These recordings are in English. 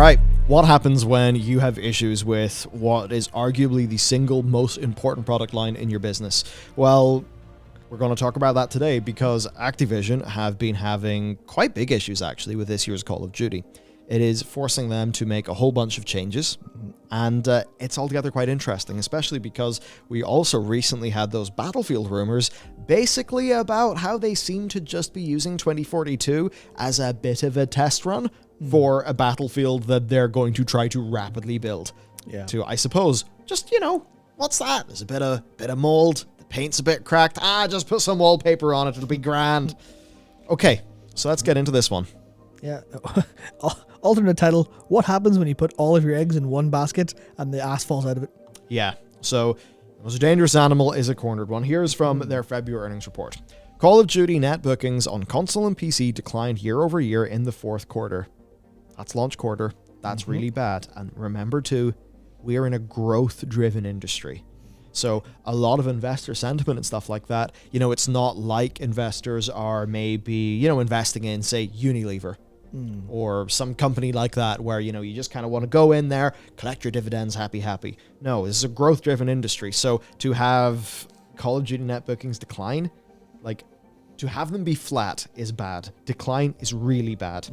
right, what happens when you have issues with what is arguably the single most important product line in your business? Well, we're going to talk about that today because Activision have been having quite big issues actually with this year's Call of Duty. It is forcing them to make a whole bunch of changes, and it's altogether quite interesting, especially because we also recently had those Battlefield rumors basically about how they seem to just be using 2042 as a bit of a test run for a Battlefield that they're going to try to rapidly build. Yeah. To, I suppose, just, what's that? There's a bit of mold, the paint's a bit cracked. Just put some wallpaper on it, it'll be grand. Okay, so let's get into this one. Yeah. Alternate title, what happens when you put all of your eggs in one basket and the ass falls out of it? Yeah, so the most dangerous animal is a cornered one. Here's from their February earnings report. Call of Duty net bookings on console and PC declined year over year in the fourth quarter. That's launch quarter. That's really bad. And remember too, we're in a growth-driven industry. So a lot of investor sentiment and stuff like that, it's not like investors are maybe, investing in, say, Unilever. Or some company like that where, you just kind of want to go in there, collect your dividends, happy. No, this is a growth-driven industry. So to have Call of Duty net bookings decline, to have them be flat is bad. Decline is really bad.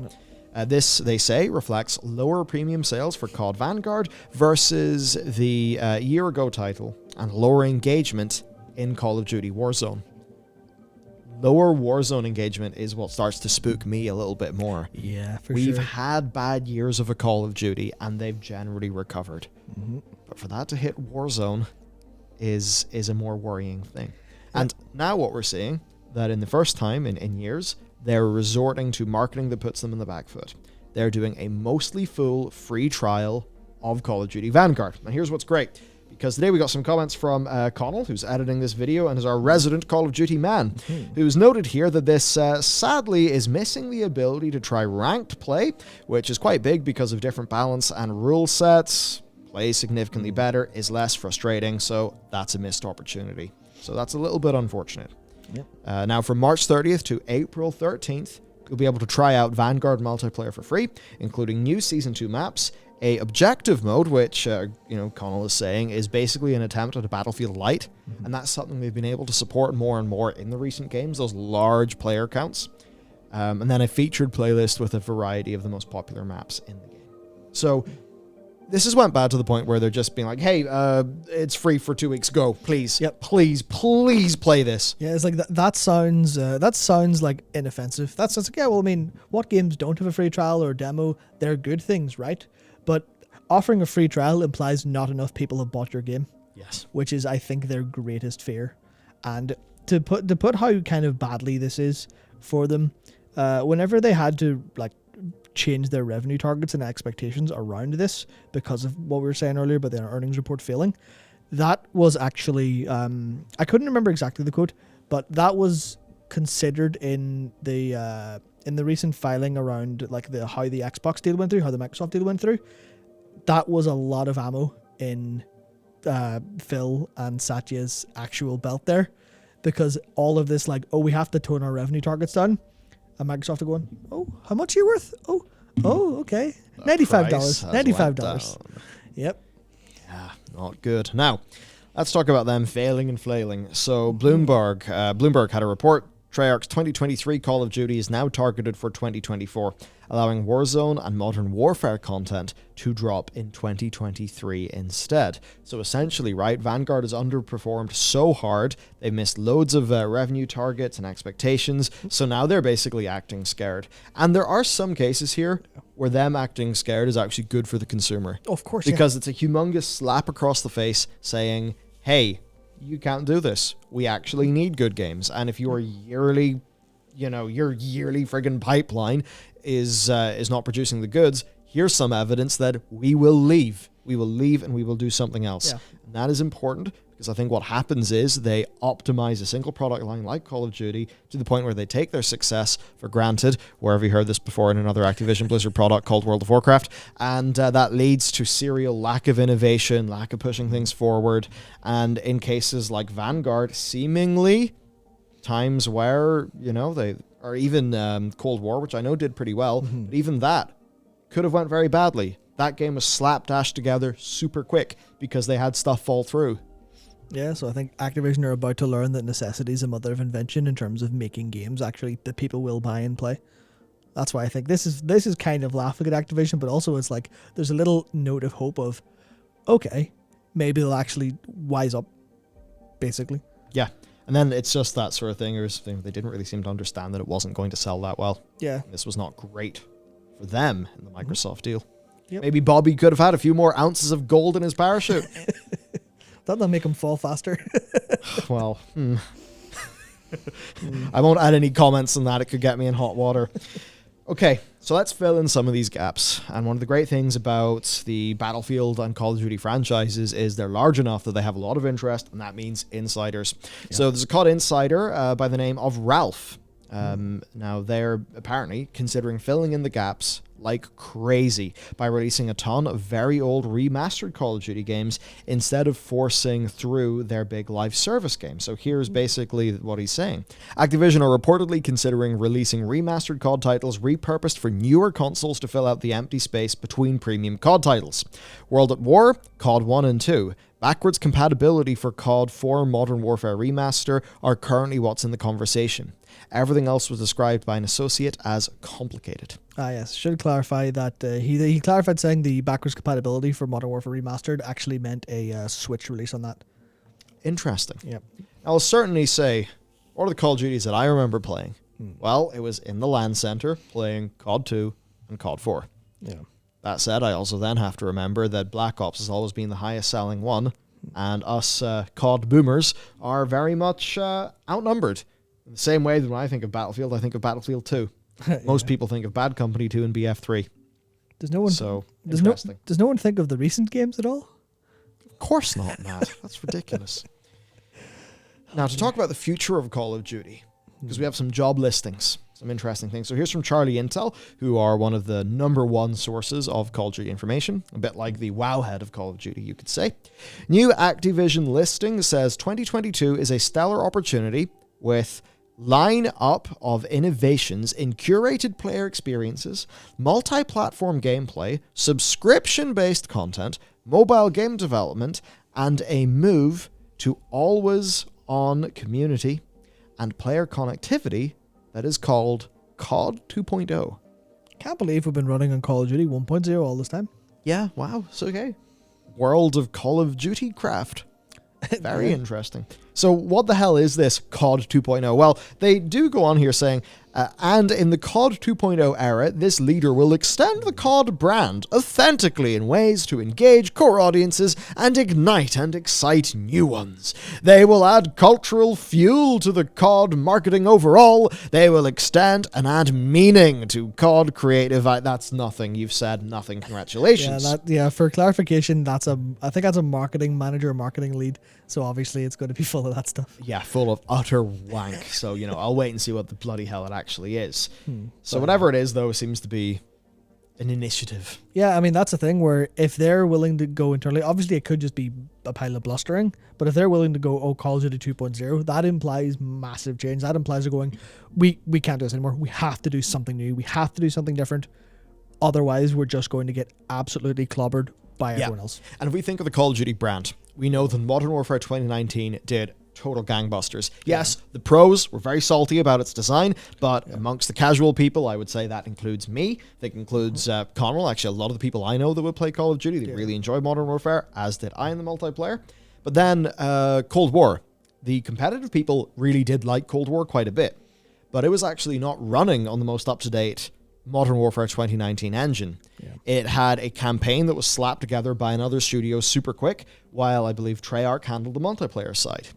This, they say, reflects lower premium sales for COD Vanguard versus the year-ago title and lower engagement in Call of Duty Warzone. Lower Warzone engagement is what starts to spook me a little bit more. Yeah, for sure. We've had bad years of a Call of Duty, and they've generally recovered. But for that to hit Warzone is a more worrying thing. Yeah. And now what we're seeing, that in the first time in years, they're resorting to marketing that puts them in the back foot. They're doing a mostly full free trial of Call of Duty Vanguard. And here's what's great. Because today we got some comments from Connell, who's editing this video and is our resident Call of Duty man, who's noted here that this sadly is missing the ability to try ranked play, which is quite big because of different balance and rule sets. Play significantly better, is less frustrating, so that's a missed opportunity. So that's a little bit unfortunate. Yep. Now from March 30th to April 13th, you'll be able to try out Vanguard multiplayer for free, including new Season 2 maps, a objective mode, which, Connell is saying, is basically an attempt at a Battlefield Light, and that's something they've been able to support more and more in the recent games, those large player counts, and then a featured playlist with a variety of the most popular maps in the game. So this has went bad to the point where they're just being like, hey, it's free for 2 weeks, go, please. Yep. Please play this. Yeah, it's like that sounds like inoffensive. That's like, yeah, well, I mean, what games don't have a free trial or demo? They're good things, right? But offering a free trial implies not enough people have bought your game. Yes. Which is, I think, their greatest fear. And to put how kind of badly this is for them, whenever they had to change their revenue targets and expectations around this because of what we were saying earlier about their earnings report failing, that was actually I couldn't remember exactly the quote, but that was considered in the recent filing around how the Xbox deal went through, how the Microsoft deal went through. That was a lot of ammo in Phil and Satya's actual belt there, because all of this we have to tone our revenue targets down, and Microsoft are going, oh, how much are you worth? Oh, okay, $95. Yep. Yeah, not good. Now, let's talk about them failing and flailing. So Bloomberg had a report. Treyarch's 2023 Call of Duty is now targeted for 2024, allowing Warzone and Modern Warfare content to drop in 2023 instead. So essentially, right, Vanguard has underperformed so hard, they missed loads of revenue targets and expectations, so now they're basically acting scared. And there are some cases here where them acting scared is actually good for the consumer. Of course, because it's a humongous slap across the face saying, hey, you can't do this. We actually need good games. And if your yearly friggin' pipeline is not producing the goods, here's some evidence that we will leave. We will leave and we will do something else. Yeah. And that is important because I think what happens is they optimize a single product line like Call of Duty to the point where they take their success for granted. Where have you heard this before in another Activision Blizzard product called World of Warcraft? And that leads to serial lack of innovation, lack of pushing things forward. And in cases like Vanguard, seemingly times where, they or even Cold War, which I know did pretty well, but even that could have went very badly. That game was slapdash together super quick because they had stuff fall through. Yeah, so I think Activision are about to learn that necessity is a mother of invention in terms of making games actually that people will buy and play. That's why I think this is kind of laughing at Activision, but also it's like there's a little note of hope of, okay, maybe they'll actually wise up, basically. Yeah, and then it's just that sort of thing. They didn't really seem to understand that it wasn't going to sell that well. Yeah. This was not great for them in the Microsoft deal. Yep. Maybe Bobby could have had a few more ounces of gold in his parachute. That'll make him fall faster. Well, I won't add any comments on that. It could get me in hot water. Okay, so let's fill in some of these gaps. And one of the great things about the Battlefield and Call of Duty franchises is they're large enough that they have a lot of interest, and that means insiders. Yeah. So there's a COD insider by the name of Ralph. Now, they're apparently considering filling in the gaps like crazy by releasing a ton of very old remastered Call of Duty games instead of forcing through their big live service game. So here's basically what he's saying. Activision are reportedly considering releasing remastered COD titles repurposed for newer consoles to fill out the empty space between premium COD titles. World at War, COD 1 and 2. Backwards compatibility for COD 4 Modern Warfare Remaster are currently what's in the conversation. Everything else was described by an associate as complicated. Yes. Should clarify that he clarified saying the backwards compatibility for Modern Warfare Remastered actually meant a Switch release on that. Interesting. Yep. I'll certainly say, what are the Call of Duties that I remember playing? Well, it was in the LAN center playing COD 2 and COD 4. Yeah. That said, I also then have to remember that Black Ops has always been the highest selling one, and us COD boomers are very much outnumbered. In the same way that when I think of Battlefield, I think of Battlefield 2. Yeah. Most people think of Bad Company 2 and BF3. Does no one? So does interesting. Does no one think of the recent games at all? Of course not, Matt. That's ridiculous. Now, to talk about the future of Call of Duty, because we have some job listings, some interesting things. So here's from Charlie Intel, who are one of the #1 sources of Call of Duty information, a bit like the wowhead of Call of Duty, you could say. New Activision listing says 2022 is a stellar opportunity with line-up of innovations in curated player experiences, multi-platform gameplay, subscription-based content, mobile game development, and a move to always-on community and player connectivity that is called COD 2.0. Can't believe we've been running on Call of Duty 1.0 all this time. Yeah, wow, it's okay. World of Call of Duty craft. Very interesting. So what the hell is this COD 2.0? Well, they do go on here saying, and in the COD 2.0 era, this leader will extend the COD brand authentically in ways to engage core audiences and ignite and excite new ones. They will add cultural fuel to the COD marketing overall. They will extend and add meaning to COD creative. That's nothing. You've said nothing. Congratulations. For clarification, I think that's a marketing manager, marketing lead. So obviously it's going to be full of that stuff. Yeah, full of utter wank. So, I'll wait and see what the bloody hell it actually is. So whatever it is, though, seems to be an initiative. Yeah, I mean, that's the thing where if they're willing to go internally, obviously it could just be a pile of blustering, but if they're willing to go, Call of Duty 2.0, that implies massive change. That implies they're going, we can't do this anymore. We have to do something new. We have to do something different. Otherwise, we're just going to get absolutely clobbered by everyone else. And if we think of the Call of Duty brand, we know that Modern Warfare 2019 did total gangbusters. Yes, the pros were very salty about its design, but amongst the casual people, I would say that includes me. That includes Conwell. Actually, a lot of the people I know that would play Call of Duty, they really enjoy Modern Warfare, as did I in the multiplayer. But then Cold War. The competitive people really did like Cold War quite a bit, but it was actually not running on the most up-to-date Modern Warfare 2019 engine. It had a campaign that was slapped together by another studio super quick, while I believe Treyarch handled the multiplayer side.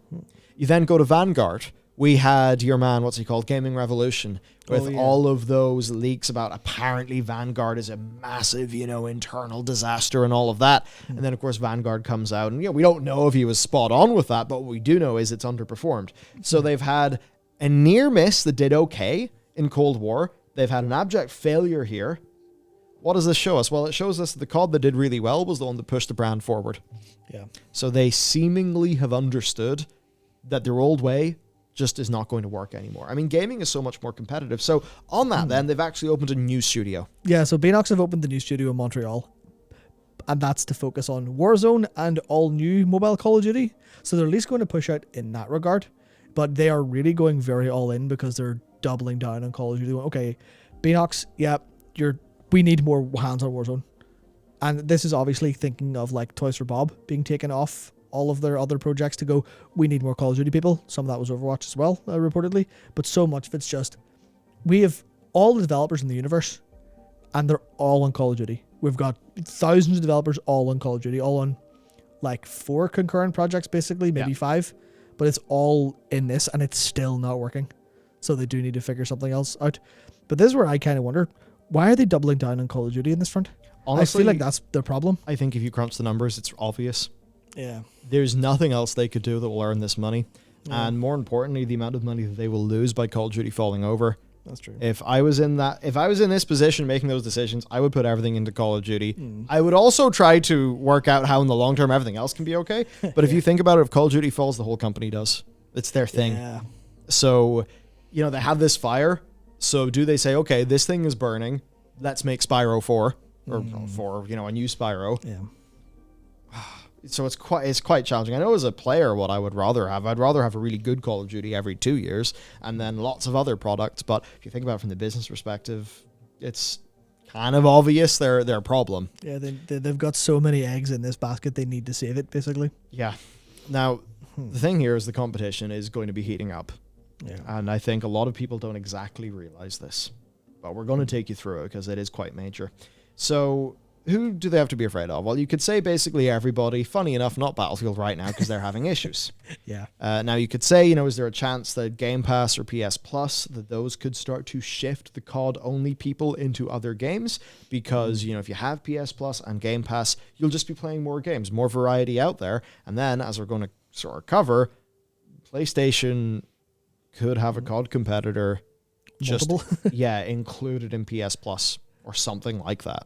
You then go to Vanguard. We had your man, what's he called, Gaming Revolution, with all of those leaks about apparently Vanguard is a massive, internal disaster and all of that. And then, of course, Vanguard comes out, and we don't know if he was spot on with that, but what we do know is it's underperformed. So they've had a near miss that did okay in Cold War. They've had an abject failure here. What does this show us? Well, it shows us that the COD that did really well was the one that pushed the brand forward. Yeah. So they seemingly have understood that their old way just is not going to work anymore. I mean, gaming is so much more competitive. So on that, then they've actually opened a new studio. Yeah, so Baynox have opened the new studio in Montreal, and that's to focus on Warzone and all new mobile Call of Duty. So they're at least going to push out in that regard, but they are really going very all in because they're doubling down on Call of Duty. Okay, Baynox, yeah, we need more hands on Warzone. And this is obviously thinking of like Toys for Bob being taken off all of their other projects to go, we need more Call of Duty people. Some of that was Overwatch as well, reportedly. But so much of it's just, we have all the developers in the universe, and they're all on Call of Duty. We've got thousands of developers all on Call of Duty, all on like 4 concurrent projects, basically, maybe 5. But it's all in this, and it's still not working. So they do need to figure something else out. But this is where I kind of wonder, why are they doubling down on Call of Duty in this front? Honestly, I feel like that's the problem. I think if you crunch the numbers, it's obvious. Yeah. There's nothing else they could do that will earn this money. Yeah. And more importantly, the amount of money that they will lose by Call of Duty falling over. That's true. If I was in this position making those decisions, I would put everything into Call of Duty. I would also try to work out how in the long term everything else can be okay. But if you think about it, if Call of Duty falls, the whole company does. It's their thing. Yeah. So, they have this fire. So do they say, okay, this thing is burning, let's make Spyro 4 or 4, a new Spyro. Yeah. So it's quite challenging. I know as a player what I would rather have. I'd rather have a really good Call of Duty every 2 years and then lots of other products. But if you think about it from the business perspective, it's kind of obvious their problem. Yeah, they've got so many eggs in this basket, they need to save it, basically. Yeah. Now, the thing here is the competition is going to be heating up. Yeah. And I think a lot of people don't exactly realize this. But we're going to take you through it because it is quite major. So who do they have to be afraid of? Well, you could say basically everybody. Funny enough, not Battlefield right now because they're having issues. Yeah. Now you could say, is there a chance that Game Pass or PS Plus, that those could start to shift the COD-only people into other games? Because, if you have PS Plus and Game Pass, you'll just be playing more games, more variety out there. And then, as we're going to sort of cover, PlayStation could have a COD competitor included in PS Plus or something like that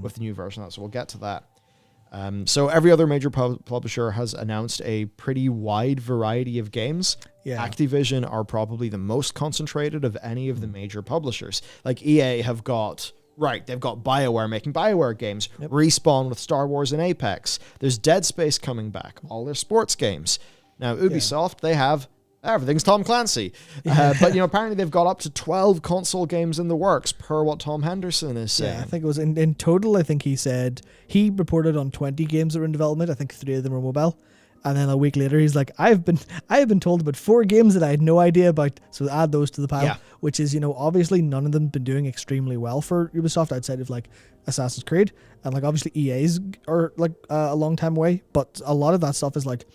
with the new version of that. So we'll get to that. So every other major publisher has announced a pretty wide variety of games. Yeah. Activision are probably the most concentrated of any of the major publishers. Like EA they've got BioWare making BioWare games, Respawn with Star Wars and Apex. There's Dead Space coming back, all their sports games. Now Ubisoft, they have everything's Tom Clancy. But, apparently they've got up to 12 console games in the works, per what Tom Henderson is saying. Yeah, I think it was in total, I think he said, he reported on 20 games that were in development. I think 3 of them were mobile. And then a week later, he's like, I have been told about 4 games that I had no idea about. So add those to the pile, which is, obviously none of them been doing extremely well for Ubisoft outside of like Assassin's Creed. And like obviously EA's are like a long time away. But a lot of that stuff is like,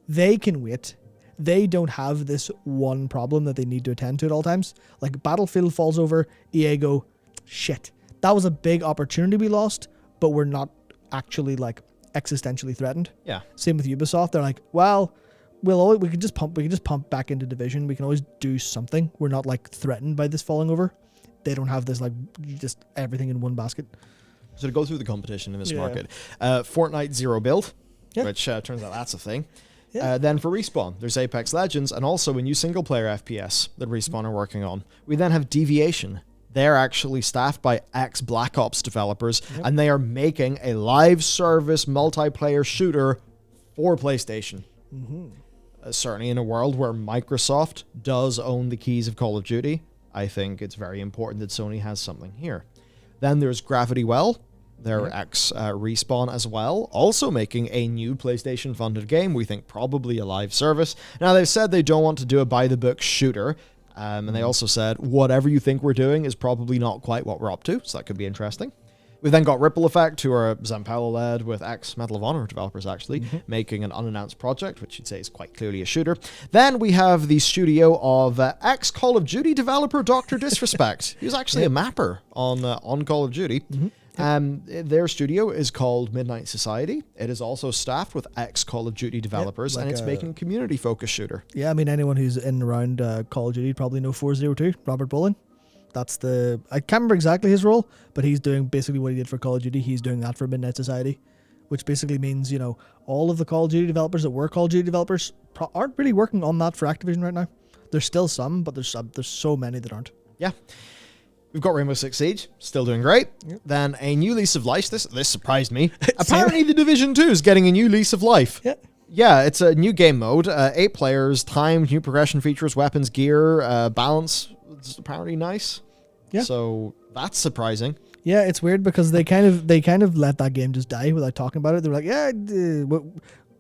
they can wait. They don't have this one problem that they need to attend to at all times. Like Battlefield falls over, EA go, shit, that was a big opportunity we lost, but we're not actually like existentially threatened. Yeah. Same with Ubisoft. They're like, well, we can just pump back into Division. We can always do something. We're not like threatened by this falling over. They don't have this like just everything in one basket. So to go through the competition in this market, Fortnite Zero Build, which turns out that's a thing. Yeah. Then for Respawn, there's Apex Legends and also a new single-player FPS that Respawn are working on. We then have Deviation. They're actually staffed by ex-Black Ops developers, and they are making a live service multiplayer shooter for PlayStation. Certainly in a world where Microsoft does own the keys of Call of Duty, I think it's very important that Sony has something here. Then there's Gravity Well. They're ex-Respawn as well, also making a new PlayStation-funded game, we think probably a live service. Now, they've said they don't want to do a by-the-book shooter, and they also said, whatever you think we're doing is probably not quite what we're up to, so that could be interesting. We've then got Ripple Effect, who are Zampella-led with ex-Medal of Honor developers, actually, making an unannounced project, which you'd say is quite clearly a shooter. Then we have the studio of ex-Call of Duty developer Dr. Disrespect. He was actually a mapper on Call of Duty. Their studio is called Midnight Society. It is also staffed with ex-Call of Duty developers, and it's making a community-focused shooter. Yeah, I mean, anyone who's in and around Call of Duty probably know 402, Robert Bullen. I can't remember exactly his role, but he's doing basically what he did for Call of Duty. He's doing that for Midnight Society, which basically means, all of the Call of Duty developers that were Call of Duty developers aren't really working on that for Activision right now. There's still some, but there's so many that aren't. Yeah. We've got Rainbow Six Siege, still doing great. Yep. Then a new lease of life. This surprised me. Apparently The Division 2 is getting a new lease of life. Yeah. Yeah, it's a new game mode. 8 players, timed, new progression features, weapons, gear, balance. It's apparently nice. Yeah. So that's surprising. Yeah, it's weird because they kind of let that game just die without talking about it. They were like, yeah,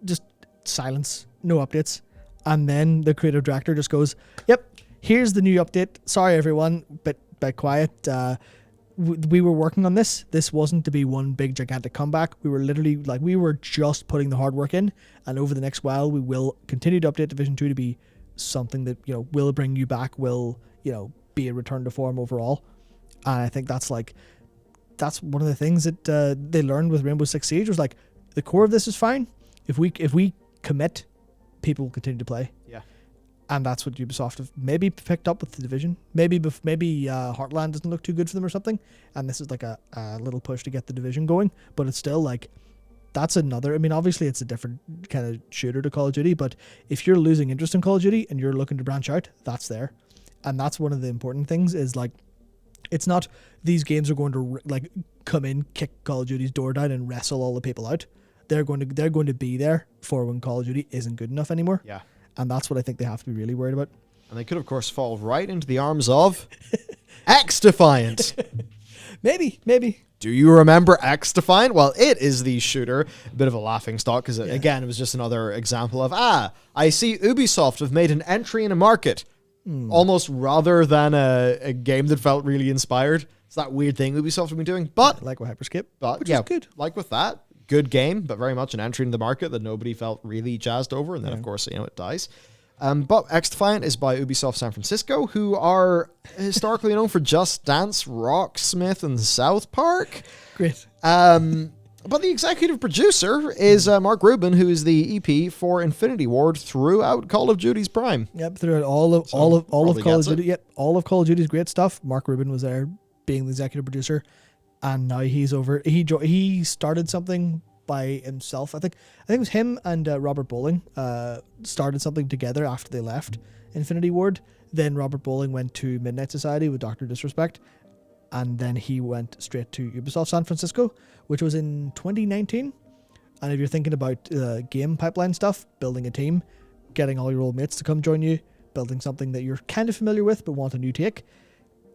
just silence, no updates. And then the creative director just goes, yep, here's the new update. Sorry, everyone, but quiet. We were working on this. This wasn't to be one big gigantic comeback. We were literally we were just putting the hard work in, and over the next while we will continue to update Division 2 to be something that will bring you back, will be a return to form overall. And I think that's one of the things that they learned with Rainbow Six Siege was the core of this is fine. If we commit, people will continue to play. Yeah. And that's what Ubisoft have maybe picked up with The Division. Maybe Heartland doesn't look too good for them or something, and this is a little push to get The Division going. But it's still that's another. I mean, obviously it's a different kind of shooter to Call of Duty, but if you're losing interest in Call of Duty and you're looking to branch out, that's there, and that's one of the important things. Is it's not these games are going to come in, kick Call of Duty's door down, and wrestle all the people out. They're going to be there for when Call of Duty isn't good enough anymore. Yeah. And that's what I think they have to be really worried about. And they could, of course, fall right into the arms of X-Defiant. Maybe. Do you remember X-Defiant? Well, it is the shooter. A bit of a laughing stock because, again, it was just another example of, I see Ubisoft have made an entry in a market. Almost rather than a game that felt really inspired. It's that weird thing Ubisoft have been doing. But like with Hyperscape. Which is good. Like with that. Good game, but very much an entry into the market that nobody felt really jazzed over. And then, of course, it dies. But X-Defiant is by Ubisoft San Francisco, who are historically known for Just Dance, Rocksmith, and South Park. Great. But the executive producer is Mark Rubin, who is the EP for Infinity Ward throughout Call of Duty's prime. Yep, throughout all of Call of Duty. Yep, all of Call of Duty's great stuff. Mark Rubin was there, being the executive producer, and now he's over. He started something by himself. I think it was him and Robert Bowling started something together after they left Infinity Ward. Then Robert Bowling went to Midnight Society with Dr. Disrespect, and then he went straight to Ubisoft San Francisco, which was in 2019. And if you're thinking about game pipeline stuff, building a team, getting all your old mates to come join you, building something that you're kind of familiar with but want a new take,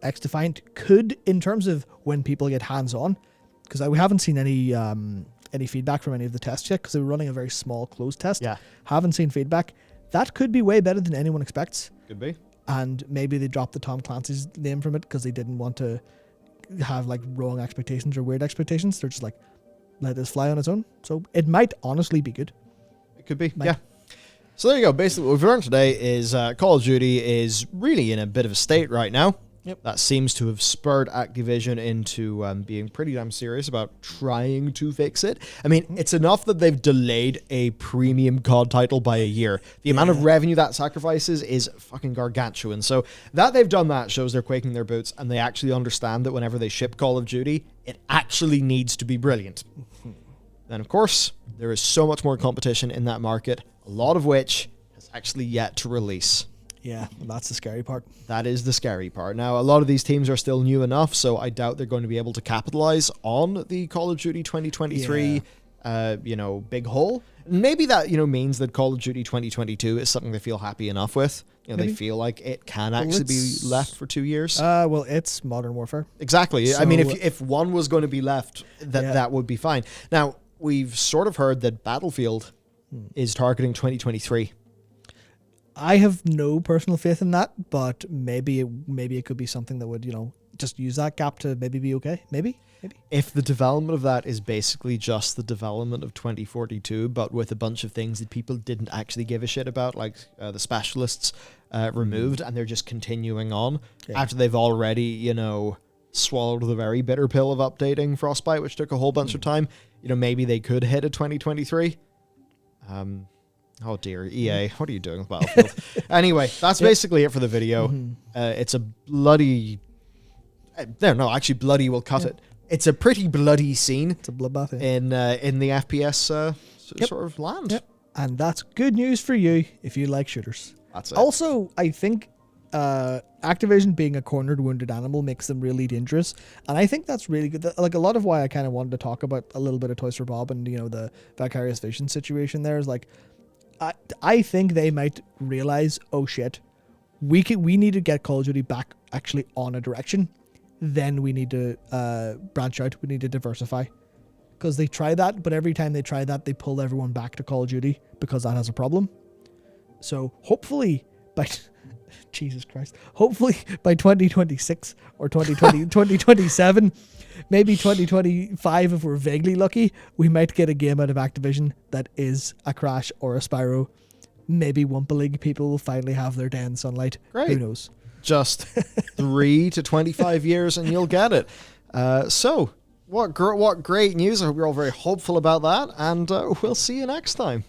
X-Defiant could, in terms of when people get hands-on, because we haven't seen any feedback from any of the tests yet, because they were running a very small closed test. Yeah. Haven't seen feedback. That could be way better than anyone expects. Could be. And maybe they dropped the Tom Clancy's name from it because they didn't want to have wrong expectations or weird expectations. They're just let this fly on its own. So it might honestly be good. It could be. Yeah. So there you go. Basically what we've learned today is Call of Duty is really in a bit of a state right now. Yep. That seems to have spurred Activision into being pretty damn serious about trying to fix it. I mean, it's enough that they've delayed a premium COD title by a year. The amount of revenue that sacrifices is fucking gargantuan. So that they've done that shows they're quaking their boots, and they actually understand that whenever they ship Call of Duty, it actually needs to be brilliant. Then, of course, there is so much more competition in that market, a lot of which has actually yet to release. Yeah, that's the scary part. That is the scary part. Now, a lot of these teams are still new enough, so I doubt they're going to be able to capitalize on the Call of Duty 2023, big hole. Maybe that, means that Call of Duty 2022 is something they feel happy enough with. They feel like it can actually be left for 2 years. Well, it's Modern Warfare. Exactly. So, I mean, if one was going to be left, that would be fine. Now, we've sort of heard that Battlefield is targeting 2023. I have no personal faith in that, but maybe it could be something that would, just use that gap to maybe be okay. Maybe. If the development of that is basically just the development of 2042, but with a bunch of things that people didn't actually give a shit about, like the specialists removed, and they're just continuing on after they've already, swallowed the very bitter pill of updating Frostbite, which took a whole bunch of time, maybe they could hit a 2023. Oh dear, EA, what are you doing with Battlefield? Anyway, that's basically it for the video. It's a bloody... bloody will cut it. It's a pretty bloody scene. It's a bloodbath. In the FPS sort of land. Yep. And that's good news for you if you like shooters. That's it. Also, I think Activision being a cornered wounded animal makes them really dangerous, and I think that's really good. Like a lot of why I kind of wanted to talk about a little bit of Toys for Bob and the Vicarious Vision situation there is like I think they might realize, oh shit, we need to get Call of Duty back actually on a direction. Then we need to branch out. We need to diversify, because they try that, but every time they try that, they pull everyone back to Call of Duty because that has a problem. So hopefully by Jesus Christ, hopefully by 2026 or 2027, maybe 2025 if we're vaguely lucky, we might get a game out of Activision that is a Crash or a Spyro. Maybe Wumpa League people will finally have their day in sunlight. Great. Who knows? Just 3 to 25 years and you'll get it. So what great news. I hope you're all very hopeful about that, and we'll see you next time.